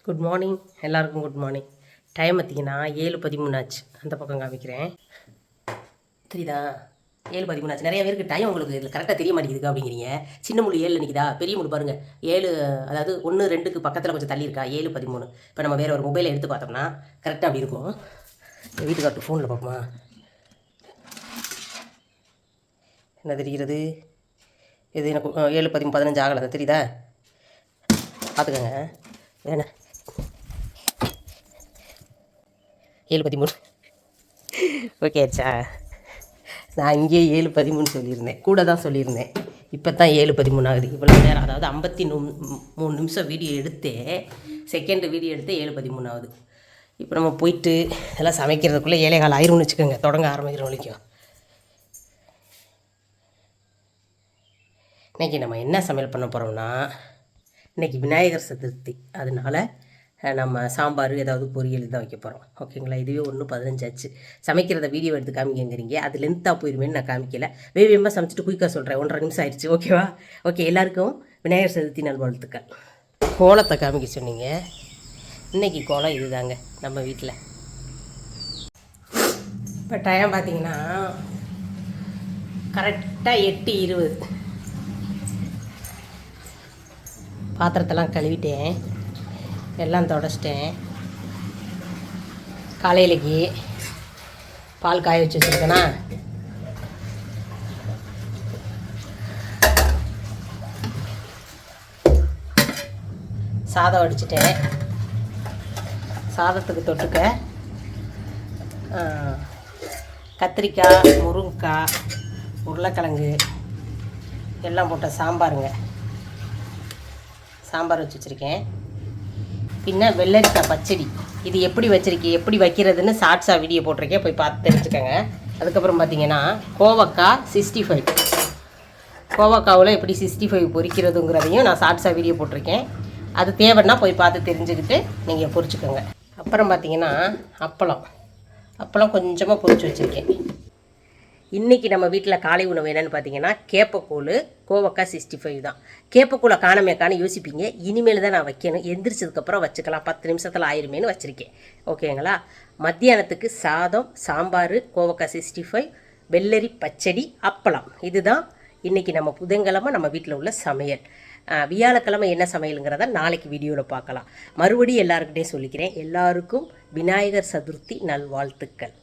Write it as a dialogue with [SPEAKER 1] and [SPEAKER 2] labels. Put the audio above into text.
[SPEAKER 1] Good morning எல்லாருக்கும் good morning. Time பார்த்திங்கன்னா 7:13 ஆச்சு. அந்த பக்கம் காமிக்கிறேன், தெரியுதா? 7:13 ஆச்சு. நிறைய பேருக்கு டைம் உங்களுக்கு இதில் கரெக்டாக தெரிய மாட்டேங்குது அப்படிங்கிறீங்க. சின்ன முள் 7 நிற்கிதா, பெரிய முள் பாருங்கள் 7, அதாவது 1 2க்கு பக்கத்தில் கொஞ்சம் தள்ளி இருக்கா 7:13. இப்போ நம்ம வேறு ஒரு மொபைலை எடுத்து பார்த்தோம்னா கரெக்டாக அப்படி இருக்கும். வீட்டுக்கார்ட்டு ஃபோனில் பார்ப்போமா, என்ன தெரிகிறது? இது எனக்கு 7:15 ஆகலை, தெரியுதா? பார்த்துக்கோங்க. வேணா 7:13 ஓகே ஆச்சா? நான் இங்கேயே 7:13 சொல்லியிருந்தேன், கூட தான் சொல்லியிருந்தேன். இப்போ தான் 7:13 ஆகுது. இவ்வளோ நேரம், அதாவது 53 நிமிஷம் வீடியோ எடுத்தே, செகண்ட் வீடியோ எடுத்தே 7:13 ஆகுது. இப்போ நம்ம போயிட்டு எல்லாம் சமைக்கிறதுக்குள்ளே 7:15 ஆயிரும்னு வச்சுக்கோங்க, தொடங்க ஆரம்பிக்கிற வரைக்கும். இன்றைக்கி நம்ம என்ன சமையல் பண்ண போகிறோம்னா, இன்றைக்கி விநாயகர் சதுர்த்தி, அதனால் நம்ம சாம்பார் ஏதாவது பொரியல் தான் வைக்க போகிறோம். ஓகேங்களா? இதுவே 1:15 ஆச்சு. சமைக்கிறத வீடியோ எடுத்து காமிக்கிறீங்க, அது லென்த்தாக போயிருமேன்னு நான் காமிக்கலை. வேகமாக சமைச்சிட்டு குயிக்காக சொல்கிறேன். 1:30 நிமிஷம் ஆயிடுச்சு. ஓகேவா? ஓகே, எல்லாருக்கும் விநாயகர் சதுர்த்தி நல்வாழ்த்துக்கள். கோலத்தை காமிக்க சொன்னீங்க, இன்றைக்கி கோலம் இது தாங்க நம்ம வீட்டில். இப்போ டைம் பார்த்திங்கன்னா கரெக்டாக 8:20. பாத்திரத்தெல்லாம் கழுவிட்டேன், எல்லாம் தொடச்சிட்டேன். காலையிலக்கு பால் காய வச்சு வச்சுருக்கேனா, சாதம் வடிச்சிட்டேன். சாதத்துக்கு தொட்டுக்க கத்திரிக்காய், முருங்கைக்காய், உருளைக்கிழங்கு எல்லாம் போட்ட சாம்பாருங்க. சாம்பார் வச்சு வச்சுருக்கேன். பின்ன வெள்ளரிக்காய் பச்சடி. இது எப்படி வச்சுருக்கேன், எப்படி வைக்கிறதுன்னு ஷார்ட்ஸாக வீடியோ போட்டிருக்கேன், போய் பார்த்து தெரிஞ்சுக்கோங்க. அதுக்கப்புறம் பார்த்திங்கன்னா கோவக்காய் 65. கோவக்காவில் எப்படி 65 பொரிக்கிறதுங்கிறதையும் நான் ஷார்ட்ஸாக வீடியோ போட்டிருக்கேன். அது தேவைன்னா போய் பார்த்து தெரிஞ்சுக்கிட்டு நீங்கள் பொரிச்சுக்கோங்க. அப்புறம் பார்த்திங்கன்னா அப்பளம் கொஞ்சமாக பொரிச்சு வச்சுருக்கேன். இன்றைக்கி நம்ம வீட்டில் காலை உணவு என்னென்னு பார்த்தீங்கன்னா கேப்பக்கூழ், கோவக்காய் 65 தான். கேப்பக்கூழை காண யோசிப்பீங்க. இனிமேல் தான் நான் வைக்கணும், எந்திரிச்சதுக்கப்புறம் வச்சுக்கலாம், 10 நிமிஷத்தில் ஆயிருமேனு வச்சுருக்கேன். ஓகேங்களா? மத்தியானத்துக்கு சாதம், சாம்பார், கோவக்காய் 65, வெள்ளரி பச்சடி, அப்பளம். இதுதான் இன்றைக்கி நம்ம புதன்கிழமை நம்ம வீட்டில் உள்ள சமையல். வியாழக்கிழமை என்ன சமையலுங்கிறத நாளைக்கு வீடியோவில் பார்க்கலாம். மறுபடியும் எல்லாருக்கிட்டையும் சொல்லிக்கிறேன், எல்லாருக்கும் விநாயகர் சதுர்த்தி நல்வாழ்த்துக்கள்.